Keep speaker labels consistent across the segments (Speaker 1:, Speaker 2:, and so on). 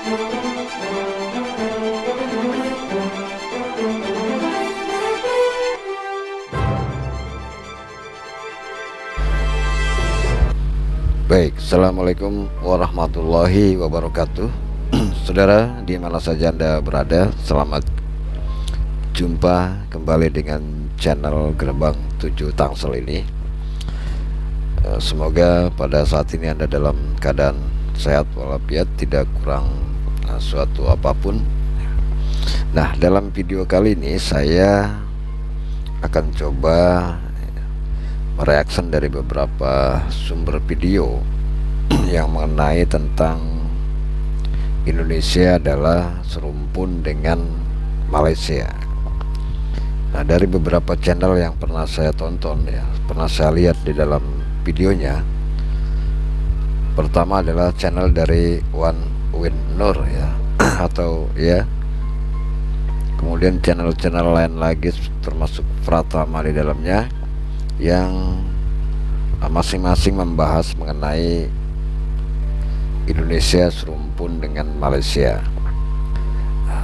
Speaker 1: Baik, assalamualaikum warahmatullahi wabarakatuh. Saudara, di mana saja Anda berada, selamat jumpa kembali dengan channel Gerbang 7 Tangsel ini. Semoga pada saat ini Anda dalam keadaan sehat walafiat, tidak kurang suatu apapun. Nah, dalam video kali ini saya akan coba mereaction dari beberapa sumber video yang mengenai tentang Indonesia adalah serumpun dengan Malaysia. Nah, dari beberapa channel yang pernah saya tonton, ya, pernah saya lihat di dalam videonya, pertama adalah channel dari Wan Win Nur, ya, atau ya, kemudian channel-channel lain lagi termasuk Pratama di dalamnya, yang masing-masing membahas mengenai Indonesia serumpun dengan Malaysia.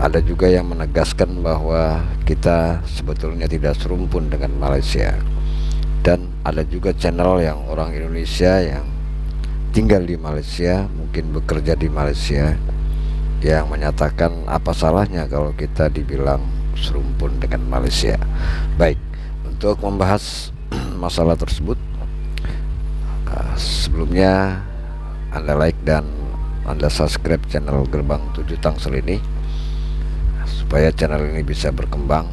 Speaker 1: Ada juga yang menegaskan bahwa kita sebetulnya tidak serumpun dengan Malaysia, dan ada juga channel yang orang Indonesia yang tinggal di Malaysia, mungkin bekerja di Malaysia, yang menyatakan apa salahnya kalau kita dibilang serumpun dengan Malaysia. Baik, untuk membahas masalah tersebut, sebelumnya Anda like dan Anda subscribe channel Gerbang 7 Tangsel ini supaya channel ini bisa berkembang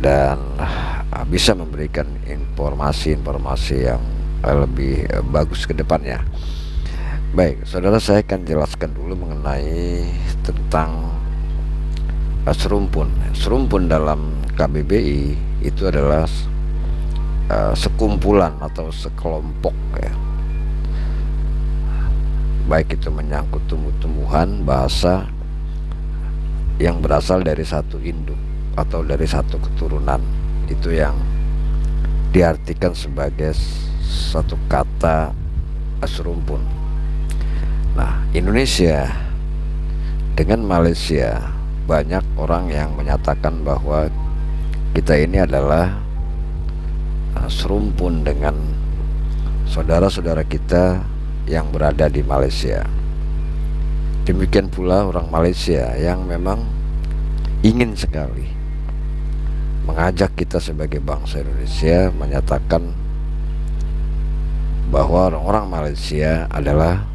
Speaker 1: dan bisa memberikan informasi-informasi yang lebih bagus ke depannya. Baik, saudara, saya akan jelaskan dulu mengenai tentang serumpun dalam KBBI. Itu adalah sekumpulan atau sekelompok, ya, baik itu menyangkut tumbuh-tumbuhan, bahasa yang berasal dari satu induk atau dari satu keturunan, itu yang diartikan sebagai satu kata serumpun. Nah, Indonesia dengan Malaysia, banyak orang yang menyatakan bahwa kita ini adalah serumpun dengan saudara-saudara kita yang berada di Malaysia. Demikian pula orang Malaysia yang memang ingin sekali mengajak kita sebagai bangsa Indonesia, menyatakan bahwa orang Malaysia adalah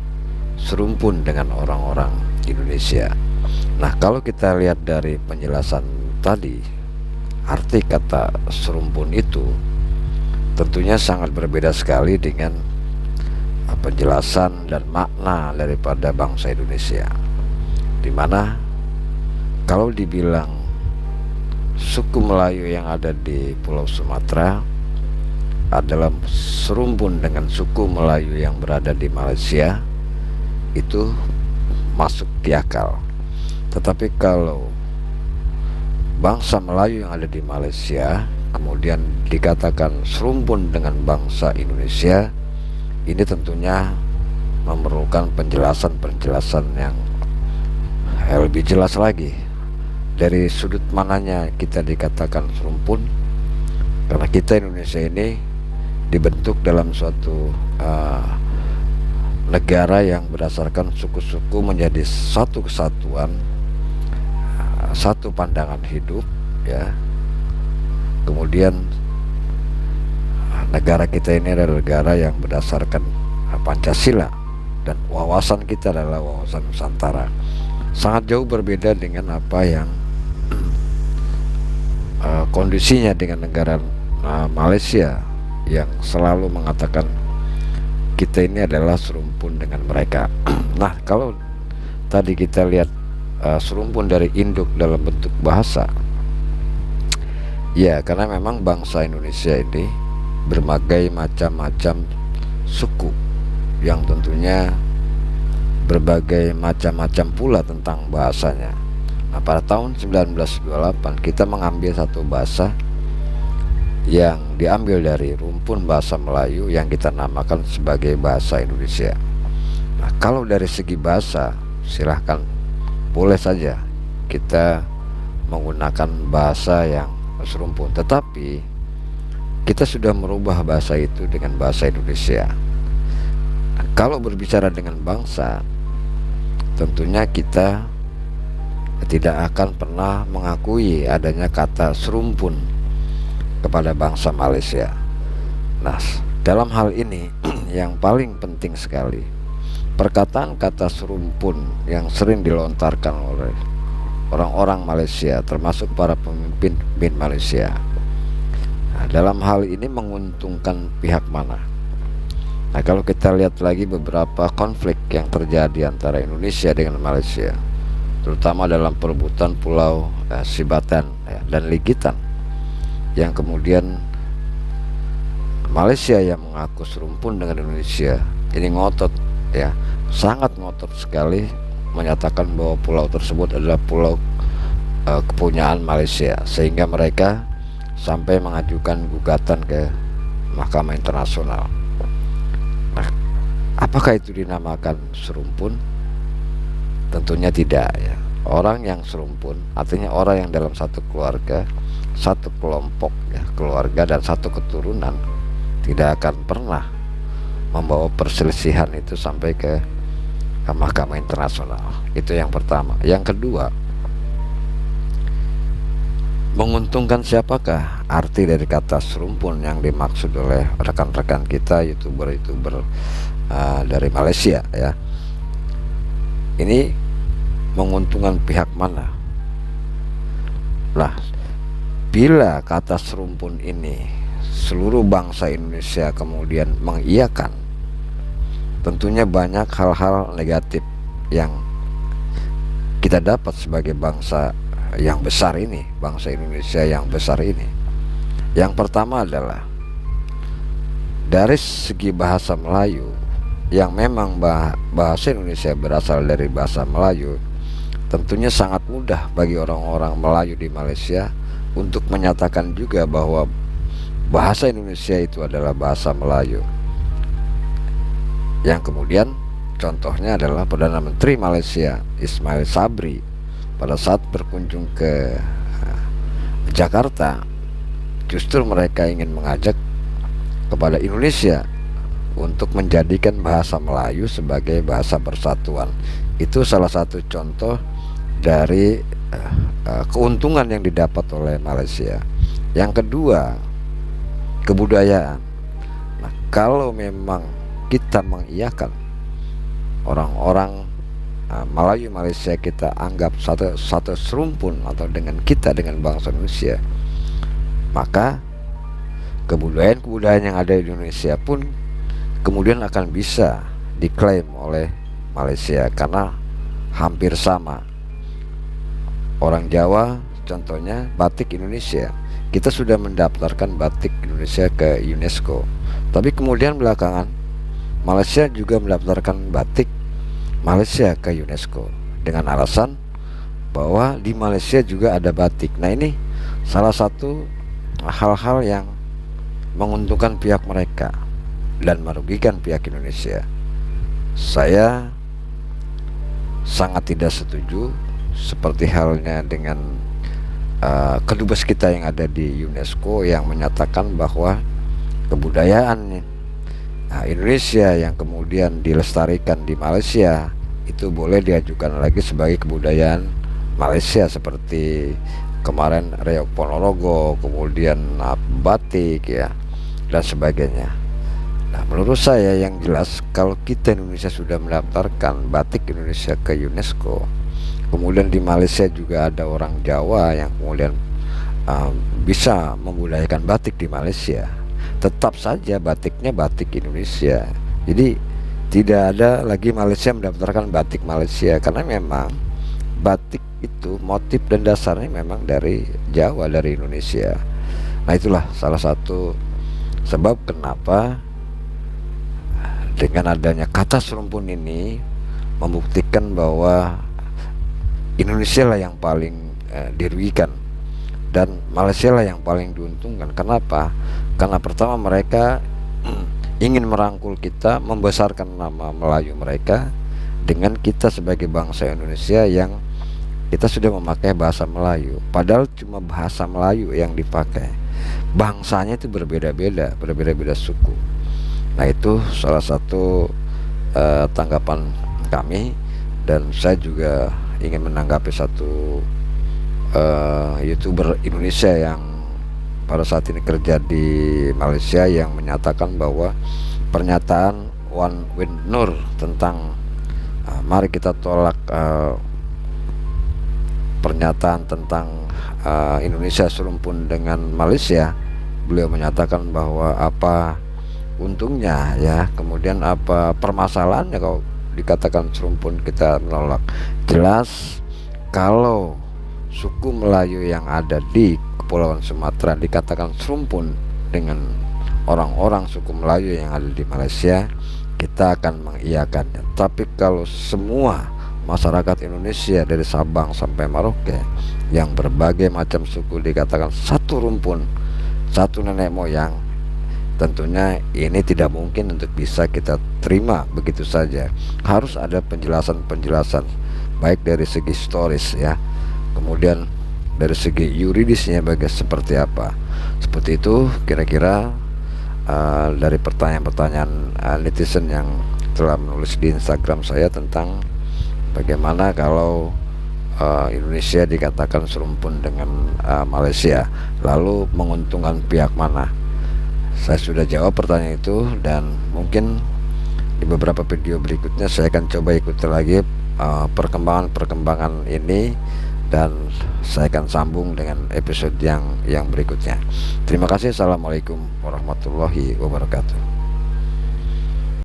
Speaker 1: serumpun dengan orang-orang Indonesia. Nah, kalau kita lihat dari penjelasan tadi, arti kata serumpun itu tentunya sangat berbeda sekali dengan penjelasan dan makna daripada bangsa Indonesia, dimana kalau dibilang suku Melayu yang ada di Pulau Sumatera adalah serumpun dengan suku Melayu yang berada di Malaysia, itu masuk di akal. Tetapi kalau bangsa Melayu yang ada di Malaysia kemudian dikatakan serumpun dengan bangsa Indonesia, ini tentunya memerlukan penjelasan yang lebih jelas lagi. Dari sudut mananya kita dikatakan serumpun? Karena kita Indonesia ini dibentuk dalam suatu negara yang berdasarkan suku-suku menjadi satu kesatuan, satu pandangan hidup, ya. Kemudian negara kita ini adalah negara yang berdasarkan Pancasila, dan wawasan kita adalah wawasan Nusantara. Sangat jauh berbeda dengan apa yang kondisinya dengan negara Malaysia yang selalu mengatakan kita ini adalah serumpun dengan mereka. Nah, kalau tadi kita lihat serumpun dari induk dalam bentuk bahasa, ya, karena memang bangsa Indonesia ini berbagai macam-macam suku yang tentunya berbagai macam-macam pula tentang bahasanya. Nah, pada tahun 1928 kita mengambil satu bahasa yang diambil dari rumpun bahasa Melayu yang kita namakan sebagai bahasa Indonesia. Nah, kalau dari segi bahasa silahkan, boleh saja kita menggunakan bahasa yang serumpun, tetapi kita sudah merubah bahasa itu dengan bahasa Indonesia. Nah, kalau berbicara dengan bangsa, tentunya kita tidak akan pernah mengakui adanya kata serumpun kepada bangsa Malaysia. Nah, dalam hal ini yang paling penting sekali, perkataan kata serumpun yang sering dilontarkan oleh orang-orang Malaysia, termasuk para pemimpin Malaysia. Nah, dalam hal ini menguntungkan pihak mana? Nah, kalau kita lihat lagi beberapa konflik yang terjadi antara Indonesia dengan Malaysia, terutama dalam perebutan pulau Sibatan dan Ligitan, yang kemudian Malaysia yang mengaku serumpun dengan Indonesia ini ngotot, sangat ngotot sekali menyatakan bahwa pulau tersebut adalah pulau kepunyaan Malaysia, sehingga mereka sampai mengajukan gugatan ke Mahkamah Internasional. Nah, apakah itu dinamakan serumpun? Tentunya tidak, ya. Orang yang serumpun artinya orang yang dalam satu keluarga, satu kelompok, keluarga dan satu keturunan, tidak akan pernah membawa perselisihan itu sampai ke Mahkamah Internasional. Itu yang pertama. Yang kedua, menguntungkan siapakah? Arti dari kata serumpun yang dimaksud oleh rekan-rekan kita youtuber dari Malaysia, ini menguntungkan pihak mana? Nah, bila kata serumpun ini seluruh bangsa Indonesia kemudian mengiyakan, tentunya banyak hal-hal negatif yang kita dapat sebagai bangsa yang besar ini, bangsa Indonesia yang besar ini. Yang pertama adalah dari segi bahasa Melayu, yang memang bahasa Indonesia berasal dari bahasa Melayu, tentunya sangat mudah bagi orang-orang Melayu di Malaysia untuk menyatakan juga bahwa bahasa Indonesia itu adalah bahasa Melayu. Yang kemudian contohnya adalah Perdana Menteri Malaysia Ismail Sabri pada saat berkunjung ke Jakarta, justru mereka ingin mengajak kepada Indonesia untuk menjadikan bahasa Melayu sebagai bahasa persatuan. Itu salah satu contoh dari keuntungan yang didapat oleh Malaysia. Yang kedua, kebudayaan. Nah, kalau memang kita mengiyakan orang-orang Melayu Malaysia, kita anggap satu serumpun atau dengan kita, dengan bangsa Indonesia, maka kebudayaan yang ada di Indonesia pun kemudian akan bisa diklaim oleh Malaysia karena hampir sama. Orang Jawa contohnya batik Indonesia, kita sudah mendaftarkan batik Indonesia ke UNESCO, tapi kemudian belakangan Malaysia juga mendaftarkan batik Malaysia ke UNESCO dengan alasan bahwa di Malaysia juga ada batik. Nah, ini salah satu hal-hal yang menguntungkan pihak mereka dan merugikan pihak Indonesia. Saya sangat tidak setuju seperti halnya dengan kedubes kita yang ada di UNESCO yang menyatakan bahwa kebudayaan Indonesia yang kemudian dilestarikan di Malaysia itu boleh diajukan lagi sebagai kebudayaan Malaysia, seperti kemarin Reok Ponorogo, kemudian batik dan sebagainya. Nah, menurut saya yang jelas, kalau kita Indonesia sudah mendaftarkan batik Indonesia ke UNESCO, kemudian di Malaysia juga ada orang Jawa yang kemudian bisa membudayakan batik di Malaysia, tetap saja batiknya batik Indonesia. Jadi tidak ada lagi Malaysia mendaftarkan batik Malaysia, karena memang batik itu motif dan dasarnya memang dari Jawa, dari Indonesia. Nah, itulah salah satu sebab kenapa dengan adanya kata serumpun ini membuktikan bahwa Indonesia lah yang paling dirugikan dan Malaysia lah yang paling diuntungkan. Kenapa? Karena pertama, mereka ingin merangkul kita, membesarkan nama Melayu mereka, dengan kita sebagai bangsa Indonesia yang kita sudah memakai bahasa Melayu, padahal cuma bahasa Melayu yang dipakai. Bangsanya itu berbeda-beda, berbeda-beda suku. Nah, itu salah satu tanggapan kami, dan saya juga ingin menanggapi satu YouTuber Indonesia yang pada saat ini kerja di Malaysia, yang menyatakan bahwa pernyataan Wan Win Nur tentang mari kita tolak pernyataan tentang Indonesia serumpun dengan Malaysia. Beliau menyatakan bahwa apa untungnya ya, kemudian apa permasalahannya kalau dikatakan serumpun kita menolak. Jelas kalau suku Melayu yang ada di Kepulauan Sumatera dikatakan serumpun dengan orang-orang suku Melayu yang ada di Malaysia, kita akan mengiyakannya. Tapi kalau semua masyarakat Indonesia dari Sabang sampai Merauke yang berbagai macam suku dikatakan satu rumpun, satu nenek moyang, tentunya ini tidak mungkin untuk bisa kita terima begitu saja. Harus ada penjelasan-penjelasan, baik dari segi historis ya, kemudian dari segi yuridisnya seperti apa. Seperti itu kira-kira dari pertanyaan-pertanyaan netizen yang telah menulis di Instagram saya tentang bagaimana kalau Indonesia dikatakan serumpun dengan Malaysia, lalu menguntungkan pihak mana. Saya sudah jawab pertanyaan itu, dan mungkin di beberapa video berikutnya saya akan coba ikuti lagi perkembangan ini, dan saya akan sambung dengan episode yang berikutnya. Terima kasih. Assalamualaikum warahmatullahi wabarakatuh.